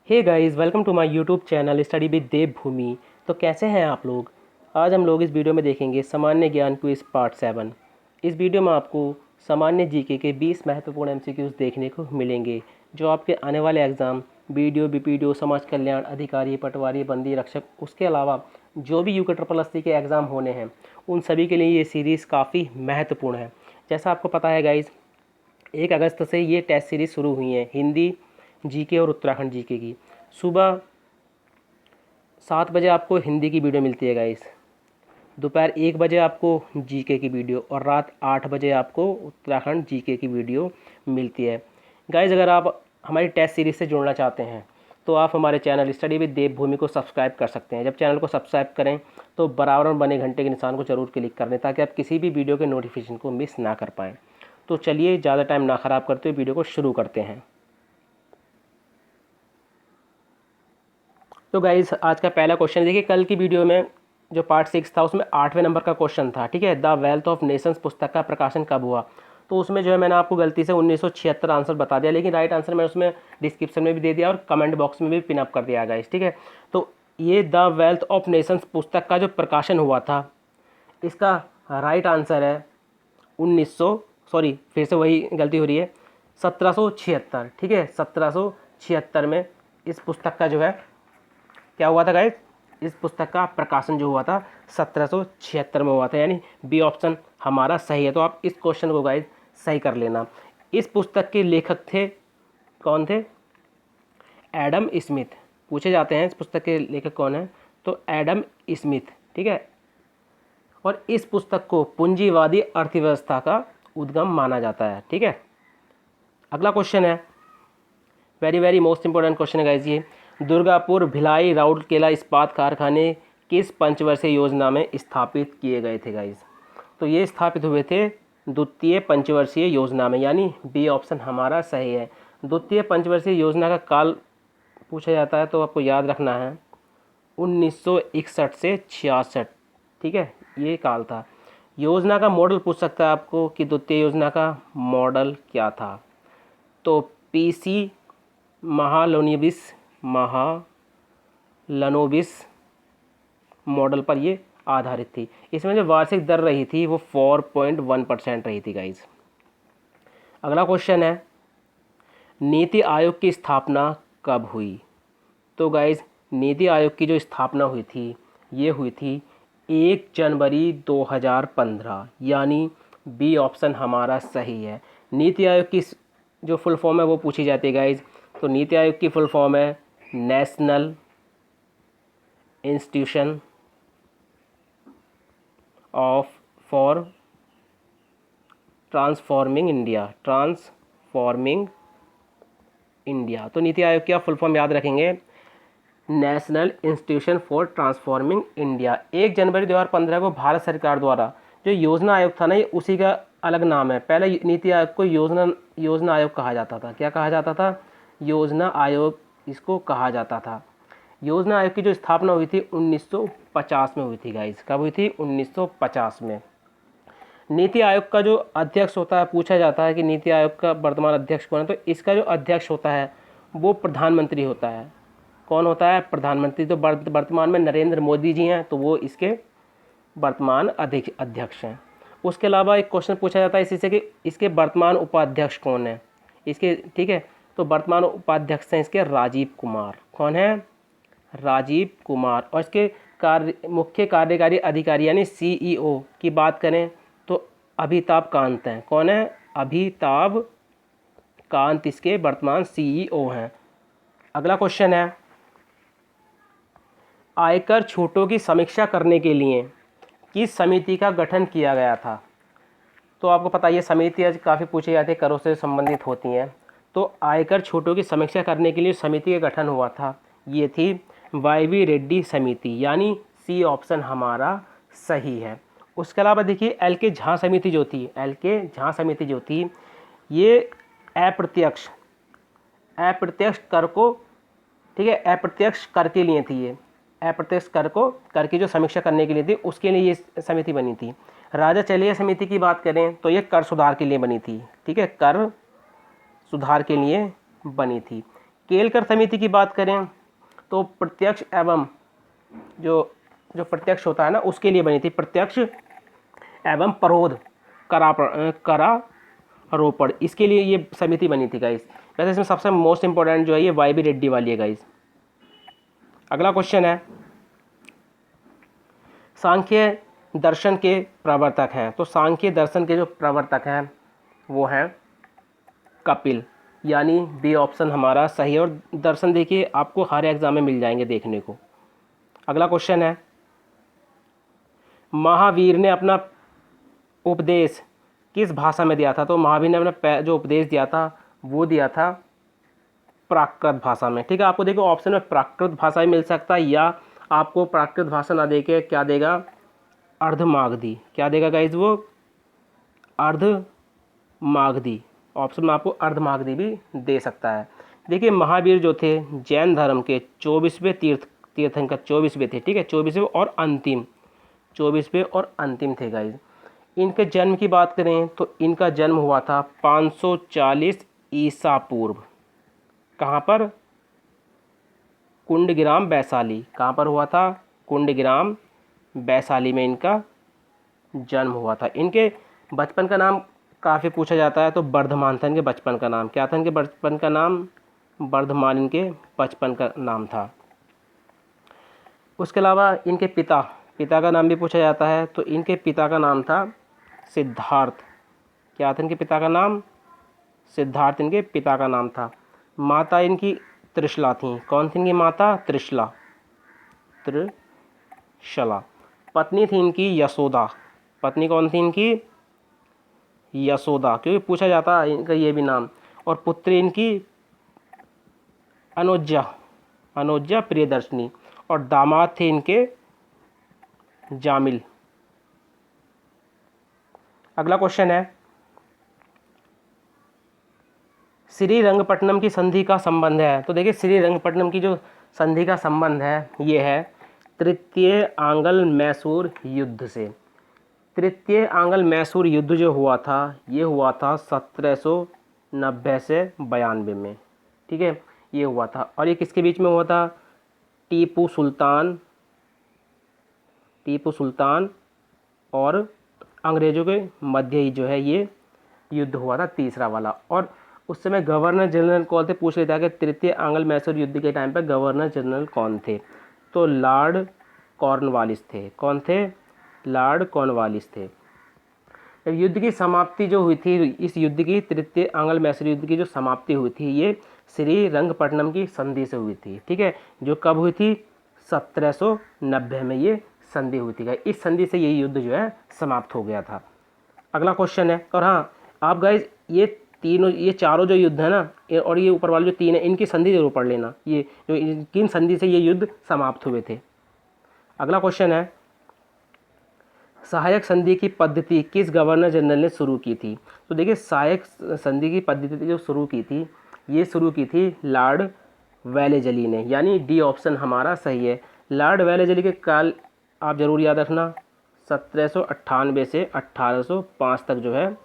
Hey guys, welcome to my YouTube channel study with Devbhoomi. तो कैसे हैं आप लोग। आज हम लोग इस वीडियो में देखेंगे सामान्य ज्ञान क्विज पार्ट 7। इस वीडियो में आपको सामान्य जीके के 20 महत्वपूर्ण एमसीक्यूज देखने को मिलेंगे जो आपके आने वाले एग्ज़ाम बीडीओ, बीपीडीओ, समाज कल्याण अधिकारी, पटवारी, बंदी रक्षक, उसके अलावा जो भी यूके ट्रिपल एससी के एग्ज़ाम होने हैं उन सभी के लिए ये सीरीज़ काफ़ी महत्वपूर्ण है। जैसा आपको पता है गाइज़, 1 अगस्त से ये टेस्ट सीरीज़ शुरू हुई है हिंदी जीके और उत्तराखंड जीके की। सुबह 7 बजे आपको हिंदी की वीडियो मिलती है गाइस, दोपहर 1 बजे आपको जीके की वीडियो और रात 8 बजे आपको उत्तराखंड जीके की वीडियो मिलती है। गाइस, अगर आप हमारी टेस्ट सीरीज़ से जुड़ना चाहते हैं तो आप हमारे चैनल स्टडी विद देवभूमि को सब्सक्राइब कर सकते हैं। जब चैनल को सब्सक्राइब करें तो बराबर में बने घंटे के निशान को जरूर क्लिक कर दें ताकि आप किसी भी वीडियो के नोटिफिकेशन को मिस ना कर पाएँ। तो चलिए ज़्यादा टाइम ना ख़राब करते हुए वीडियो को शुरू करते हैं। तो गाइस, आज का पहला क्वेश्चन देखिए, कल की वीडियो में जो पार्ट 6 था उसमें 8वें नंबर का क्वेश्चन था। ठीक है, द वेल्थ ऑफ नेशंस पुस्तक का प्रकाशन कब हुआ। तो उसमें जो है मैंने आपको गलती से 1976 आंसर बता दिया, लेकिन राइट आंसर मैं उसमें डिस्क्रिप्शन में भी दे दिया और कमेंट बॉक्स में भी पिन अप कर दिया गाइस। ठीक है, तो ये द वेल्थ ऑफ नेशंस पुस्तक का जो प्रकाशन हुआ था इसका राइट आंसर है 1900, सॉरी फिर से वही गलती हो रही है, 1776। ठीक है, 1776 में इस पुस्तक का जो है क्या हुआ था गाइस, इस पुस्तक का प्रकाशन जो हुआ था 1776 में हुआ था, यानी बी ऑप्शन हमारा सही है। तो आप इस क्वेश्चन को गाइस सही कर लेना। इस पुस्तक के लेखक थे, कौन थे, एडम स्मिथ। पूछे जाते हैं इस पुस्तक के लेखक कौन है, तो एडम स्मिथ। ठीक है, और इस पुस्तक को पूंजीवादी अर्थव्यवस्था का उद्गम माना जाता है। ठीक है, अगला क्वेश्चन है, very very most important question है गाइस ये, दुर्गापुर भिलाई राउरकेला इस्पात कारखाने किस पंचवर्षीय योजना में स्थापित किए गए थे गाइस। तो ये स्थापित हुए थे द्वितीय पंचवर्षीय योजना में, यानी बी ऑप्शन हमारा सही है। द्वितीय पंचवर्षीय योजना का काल पूछा जाता है तो आपको याद रखना है 1961 से 66। ठीक है, ये काल था। योजना का मॉडल पूछ सकता है आपको कि द्वितीय योजना का मॉडल क्या था, तो पीसी महालनोबिस मॉडल पर ये आधारित थी। इसमें जो वार्षिक दर रही थी वो 4.1% रही थी गाइज। अगला क्वेश्चन है, नीति आयोग की स्थापना कब हुई। तो गाइज, नीति आयोग की जो स्थापना हुई थी ये हुई थी 1 जनवरी 2015, यानी बी ऑप्शन हमारा सही है। नीति आयोग की जो फुल फॉर्म है वो पूछी जाती है गाइज, तो नीति आयोग की फुल फॉर्म है national institution of for transforming India. तो नीति आयोग की आप फुल फॉर्म याद रखेंगे, national institution for transforming India. 1 जनवरी 2015 को भारत सरकार द्वारा जो योजना आयोग था ना, ये उसी का अलग नाम है। पहले नीति आयोग को योजना आयोग कहा जाता था। क्या कहा जाता था, योजना आयोग इसको कहा जाता था। योजना आयोग की जो स्थापना हुई थी 1950 में हुई थी गाइस। कब हुई थी, 1950 में। नीति आयोग का जो अध्यक्ष होता है, पूछा जाता है कि नीति आयोग का वर्तमान अध्यक्ष कौन है, तो इसका जो अध्यक्ष होता है वो प्रधानमंत्री होता है। कौन होता है, प्रधानमंत्री। तो वर्तमान में नरेंद्र मोदी जी हैं, तो वो इसके वर्तमान अध्यक्ष हैं। उसके अलावा एक क्वेश्चन पूछा जाता है इसी से कि इसके वर्तमान उपाध्यक्ष कौन है इसके। ठीक है, तो वर्तमान उपाध्यक्ष हैं इसके राजीव कुमार। कौन है, राजीव कुमार। और इसके मुख्य कार्यकारी अधिकारी यानी सीईओ की बात करें तो अमिताभ कांत हैं। कौन है, अमिताभ कांत इसके वर्तमान सीईओ हैं। अगला क्वेश्चन है, आयकर छूटों की समीक्षा करने के लिए किस समिति का गठन किया गया था। तो आपको पता है ये समिति आज काफ़ी पूछी जाती है, करों से संबंधित होती हैं। तो आयकर छूटों की समीक्षा करने के लिए समिति का गठन हुआ था, ये थी वाईवी रेड्डी समिति, यानी सी ऑप्शन हमारा सही है। उसके अलावा देखिए एल के झा समिति जो थी, ये अप्रत्यक्ष कर को, ठीक है, अप्रत्यक्ष कर के लिए थी। ये अप्रत्यक्ष कर की जो समीक्षा करने के लिए थी उसके लिए ये समिति बनी थी। राजा चलिया समिति की बात करें तो ये कर सुधार के लिए बनी थी। ठीक है, कर सुधार के लिए बनी थी। केलकर समिति की बात करें तो प्रत्यक्ष एवं जो प्रत्यक्ष होता है ना उसके लिए बनी थी, प्रत्यक्ष एवं परोध करारोपण, इसके लिए ये समिति बनी थी गाइस। वैसे इसमें सबसे मोस्ट इंपॉर्टेंट जो है ये वाई बी रेड्डी वाली है गाइस। अगला क्वेश्चन है, सांख्य दर्शन के प्रवर्तक हैं। तो सांख्य दर्शन के जो प्रवर्तक हैं वो हैं कपिल, यानी बी ऑप्शन हमारा सही है। और दर्शन देखिए आपको हर एग्जाम में मिल जाएंगे देखने को। अगला क्वेश्चन है, महावीर ने अपना उपदेश किस भाषा में दिया था। तो महावीर ने अपना जो उपदेश दिया था वो दिया था प्राकृत भाषा में। ठीक है, आपको देखो ऑप्शन में प्राकृत भाषा ही मिल सकता है, या आपको प्राकृत भाषा ना देके क्या देगा, अर्धमागधी। क्या देगा गाइज वो, अर्धमागधी। ऑप्शन में आपको अर्धमागधी भी दे सकता है। देखिए महावीर जो थे जैन धर्म के 24वें तीर्थंकर 24वें थे। ठीक है, 24वें और अंतिम थे गाइज। इनके जन्म की बात करें तो इनका जन्म हुआ था 540 ईसा पूर्व। कहाँ पर, कुंडग्राम वैशाली। कहाँ पर हुआ था, कुंडग्राम वैशाली में इनका जन्म हुआ था। इनके बचपन का नाम काफ़ी पूछा जाता है, तो वर्धमान था इनके बचपन का नाम। क्या था इनके बचपन का नाम, वर्धमान इनके बचपन का नाम था। उसके अलावा इनके पिता का नाम भी पूछा जाता है, तो इनके पिता का नाम था सिद्धार्थ। क्या था इनके पिता का नाम, सिद्धार्थ इनके पिता का नाम था। माता इनकी त्रिशला थी। कौन थी इनकी माता, त्रिशला। पत्नी थी इनकी यशोदा। पत्नी कौन थी इनकी, यशोदा, क्योंकि पूछा जाता है इनका ये भी नाम। और पुत्री इनकी अनुज्जा प्रियदर्शनी। और दामाद थे इनके जामिल। अगला क्वेश्चन है, श्रीरंगपट्टनम की संधि का संबंध है। तो देखिए श्रीरंगपट्टनम की जो संधि का संबंध है ये है तृतीय आंग्ल मैसूर युद्ध से। तृतीय आंग्ल मैसूर युद्ध जो हुआ था ये हुआ था 1790 से 92 में। ठीक है, ये हुआ था। और ये किसके बीच में हुआ था, टीपू सुल्तान और अंग्रेज़ों के मध्य ही जो है ये युद्ध हुआ था, तीसरा वाला। और उस समय गवर्नर जनरल कौन थे, पूछ लेता है कि तृतीय आंग्ल मैसूर युद्ध के टाइम पर गवर्नर जनरल कौन थे। तो लॉर्ड कॉर्नवालिस थे। कौन थे, लॉर्ड कॉर्नवालिस थे। युद्ध की समाप्ति जो हुई थी, इस युद्ध की तृतीय आंग्ल मैसूर युद्ध की जो समाप्ति हुई थी ये श्रीरंगपट्टनम की संधि से हुई थी। ठीक है, जो कब हुई थी, 1790 में ये संधि हुई थी। इस संधि से ये युद्ध जो है समाप्त हो गया था। अगला क्वेश्चन है, और हाँ आप गाइज ये चारों जो युद्ध है ना, और ये ऊपर वाले जो तीन है इनकी संधि जरूर पढ़ लेना, ये जो किन संधि से ये युद्ध समाप्त हुए थे। अगला क्वेश्चन है, सहायक संधि की पद्धति किस गवर्नर जनरल ने शुरू की थी। तो देखिए सहायक संधि की पद्धति जो शुरू की थी ये शुरू की थी लॉर्ड वेलेजली ने, यानी डी ऑप्शन हमारा सही है। लॉर्ड वेलेजली के काल आप जरूर याद रखना 1798 से 1805 तक जो है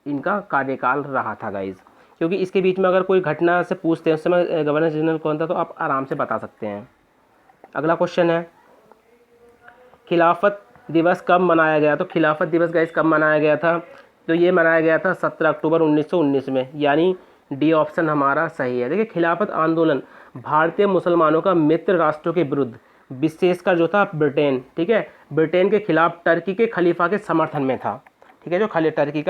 इनका कार्यकाल रहा था गाइज। क्योंकि इसके बीच में अगर कोई घटना से पूछते हैं उस समय गवर्नर जनरल कौन था तो आप आराम से बता सकते हैं। अगला क्वेश्चन है, खिलाफत दिवस कब मनाया गया। तो खिलाफत दिवस गाइस कब मनाया गया था, तो ये मनाया गया था 17 अक्टूबर 1919 में, यानी डी ऑप्शन हमारा सही है। देखिए खिलाफत आंदोलन भारतीय मुसलमानों का मित्र राष्ट्रों के विरुद्ध, विशेषकर जो था ब्रिटेन, ठीक है, ब्रिटेन के खिलाफ टर्की के खलीफा के समर्थन में था। ठीक है, टर्की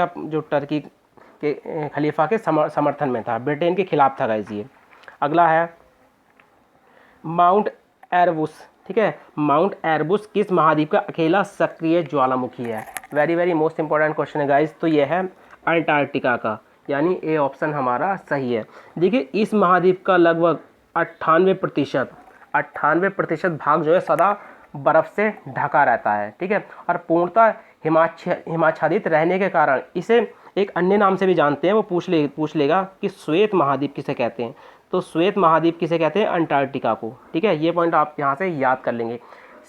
के खलीफा के समर्थन में था, ब्रिटेन के खिलाफ था गाइस ये। अगला है माउंट एरबुस। ठीक है, माउंट एरबुस किस महाद्वीप का अकेला सक्रिय ज्वालामुखी है। Very very most important question है गाइस। तो ये है अंटार्कटिका का, यानी ए ऑप्शन हमारा सही है। देखिए इस महाद्वीप का लगभग 98% भाग जो है सदा बर्फ़ से ढका रहता है। ठीक है, और पूर्णतः हिमाच्छादित रहने के कारण इसे एक अन्य नाम से भी जानते हैं, वो पूछ लेगा कि श्वेत महाद्वीप किसे कहते हैं। तो श्वेत महाद्वीप किसे कहते हैं, अंटार्कटिका को। ठीक है, ये पॉइंट आप यहाँ से याद कर लेंगे।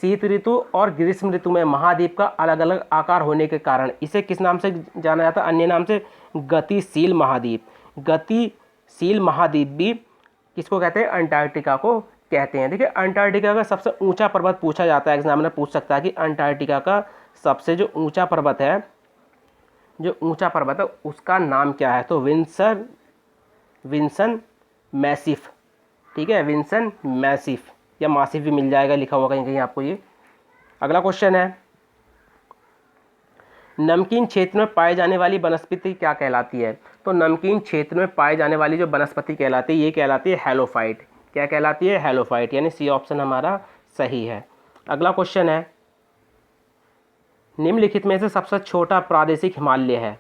शीत ऋतु और ग्रीष्म ऋतु में महाद्वीप का अलग अलग आकार होने के कारण इसे किस नाम से जाना जाता है, अन्य नाम से गतिशील महाद्वीप। गतिशील महाद्वीप भी किसको कहते हैं? अंटार्कटिका को कहते हैं। देखिए अंटार्कटिका का सबसे ऊंचा पर्वत पूछा जाता है, एग्जामिनर पूछ सकता है कि अंटार्कटिका का सबसे जो ऊंचा पर्वत है, जो ऊंचा पर्वत है उसका नाम क्या है? तो विंसन मैसिफ, ठीक है, विंसन मैसिफ या मासिफ भी मिल जाएगा, लिखा हुआ कहीं कहीं आपको ये। अगला क्वेश्चन है, नमकीन क्षेत्र में पाए जाने वाली वनस्पति क्या कहलाती है? तो नमकीन क्षेत्र में पाए जाने वाली जो वनस्पति कहलाती है ये कहलाती है हेलोफाइट। क्या कहलाती है? हेलोफाइट, यानी सी ऑप्शन हमारा सही है। अगला क्वेश्चन है, निम्नलिखित में से सबसे छोटा प्रादेशिक हिमालय है?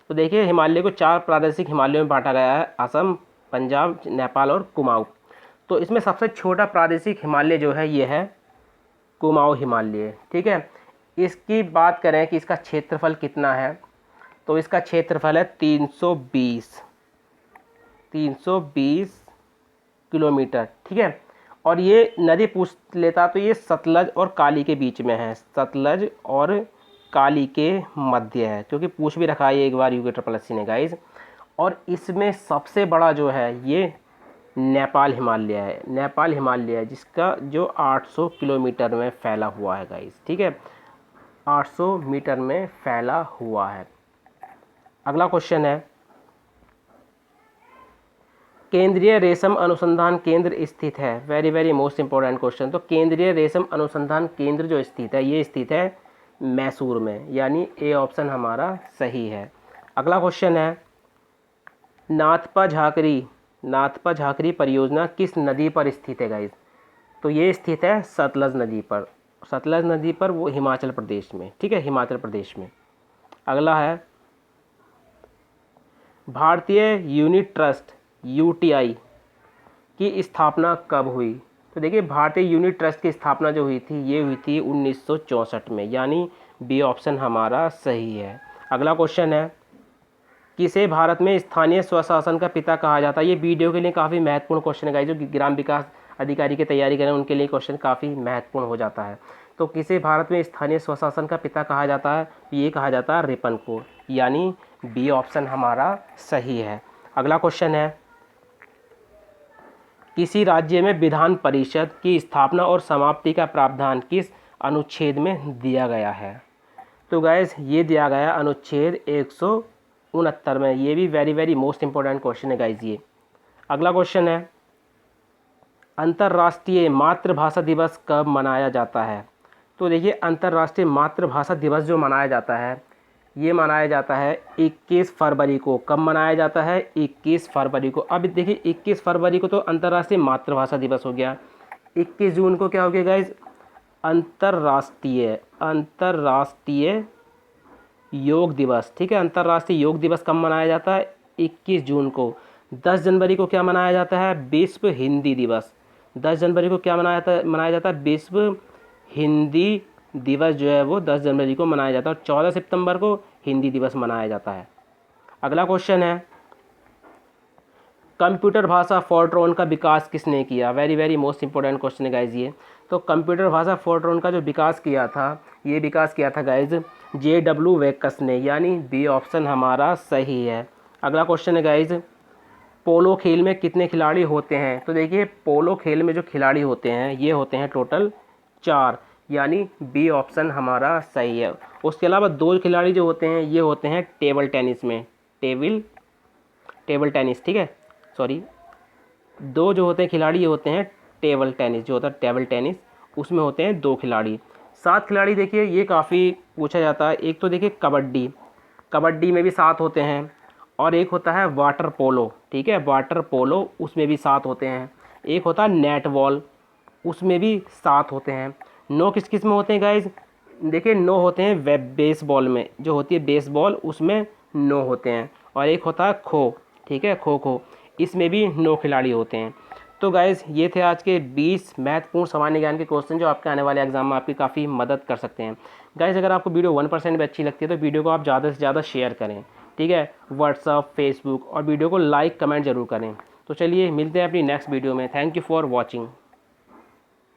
तो देखिए हिमालय को 4 प्रादेशिक हिमालयों में बांटा गया है, असम, पंजाब, नेपाल और कुमाऊं। तो इसमें सबसे छोटा प्रादेशिक हिमालय जो है ये है कुमाऊं हिमालय, ठीक है। इसकी बात करें कि इसका क्षेत्रफल कितना है, तो इसका क्षेत्रफल है 320 किलोमीटर, ठीक है। और ये नदी पूछ लेता तो ये सतलज और काली के बीच में है, सतलज और काली के मध्य है, क्योंकि पूछ भी रखा है एक बार UKSSC ने गाइज। और इसमें सबसे बड़ा जो है ये नेपाल हिमालय है, नेपाल हिमालय है, जिसका जो 800 किलोमीटर में फैला हुआ है गाइज, ठीक है, 800 मीटर में फैला हुआ है। अगला क्वेश्चन है, केंद्रीय रेशम अनुसंधान केंद्र स्थित है? Very very most important question. तो केंद्रीय रेशम अनुसंधान केंद्र जो स्थित है ये स्थित है मैसूर में, यानी ए ऑप्शन हमारा सही है। अगला क्वेश्चन है, नाथपा झाकरी परियोजना किस नदी पर स्थित है गाइज? तो ये स्थित है सतलज नदी पर, सतलज नदी पर, वो हिमाचल प्रदेश में, ठीक है, हिमाचल प्रदेश में। अगला है, भारतीय यूनिट ट्रस्ट UTI की स्थापना कब हुई? तो देखिए भारतीय यूनिट ट्रस्ट की स्थापना जो हुई थी ये हुई थी 1964 में, यानी बी ऑप्शन हमारा सही है। अगला क्वेश्चन है, किसे भारत में स्थानीय स्वशासन का पिता कहा जाता है? ये वीडियो के लिए काफ़ी महत्वपूर्ण क्वेश्चन है गाइस, जो ग्राम विकास अधिकारी की तैयारी करें उनके लिए क्वेश्चन काफ़ी महत्वपूर्ण हो जाता है। तो किसे भारत में स्थानीय स्वशासन का पिता कहा जाता है? ये कहा जाता है रिपन को, यानी बी ऑप्शन हमारा सही है। अगला क्वेश्चन है, किसी राज्य में विधान परिषद की स्थापना और समाप्ति का प्रावधान किस अनुच्छेद में दिया गया है? तो गाइस ये दिया गया अनुच्छेद 169 में। ये भी very very most important question है गाइस ये। अगला क्वेश्चन है, अंतर्राष्ट्रीय मातृभाषा दिवस कब मनाया जाता है? तो देखिए अंतर्राष्ट्रीय मातृभाषा दिवस जो मनाया जाता है ये मनाया जाता है 21 फरवरी को। कब मनाया जाता है? 21 फरवरी को। अब देखिए 21 फरवरी को तो अंतर्राष्ट्रीय मातृभाषा दिवस हो गया। 21 जून को क्या हो गया गाइज? अंतर्राष्ट्रीय योग दिवस, ठीक है। अंतर्राष्ट्रीय योग दिवस कब मनाया जाता है? 21 जून को। 10 जनवरी को क्या मनाया जाता है? विश्व हिंदी दिवस। 10 जनवरी को क्या मनाया जाता है? विश्व हिंदी दिवस जो है वो 10 जनवरी को मनाया जाता है, और 14 सितंबर को हिंदी दिवस मनाया जाता है। अगला क्वेश्चन है, कंप्यूटर भाषा फोर्ट्रॉन का विकास किसने किया? Very very most important question है गाइज ये। तो कंप्यूटर भाषा फोर्ट्रॉन का जो विकास किया था, ये विकास किया था गाइज JW वेकस ने, यानी बी ऑप्शन हमारा सही है। अगला क्वेश्चन है गाइज, पोलो खेल में कितने खिलाड़ी होते हैं? तो देखिए पोलो खेल में जो खिलाड़ी होते हैं ये होते हैं टोटल 4, यानी बी ऑप्शन हमारा सही है। उसके अलावा 2 खिलाड़ी जो होते हैं ये होते हैं टेबल टेनिस में, टेबल टेनिस, ठीक है, सॉरी, 2 जो होते हैं खिलाड़ी ये होते हैं टेबल टेनिस, जो होता है टेबल टेनिस, उसमें होते हैं 2 खिलाड़ी। 7 खिलाड़ी देखिए ये काफ़ी पूछा जाता है। एक तो देखिए कबड्डी में भी 7 होते हैं, और एक होता है वाटर पोलो, ठीक है, वाटर पोलो, उसमें भी 7 होते हैं। एक होता है नेट बॉल, उसमें भी 7 होते हैं। 9 किस किस में होते हैं गाइज? देखिए 9 होते हैं वेब बेसबॉल में, जो होती है बेसबॉल उसमें 9 होते हैं, और एक होता है खो, ठीक है, खो, इसमें भी 9 खिलाड़ी होते हैं। तो गाइज ये थे आज के 20 महत्वपूर्ण सामान्य ज्ञान के क्वेश्चन जो आपके आने वाले एग्जाम में आपकी काफ़ी मदद कर सकते हैं। गाइज अगर आपको वीडियो 1% भी अच्छी लगती है तो वीडियो को आप ज़्यादा से ज़्यादा शेयर करें, ठीक है, व्हाट्सअप, फेसबुक, और वीडियो को लाइक कमेंट जरूर करें। तो चलिए मिलते हैं अपनी नेक्स्ट वीडियो में। Thank you for watching.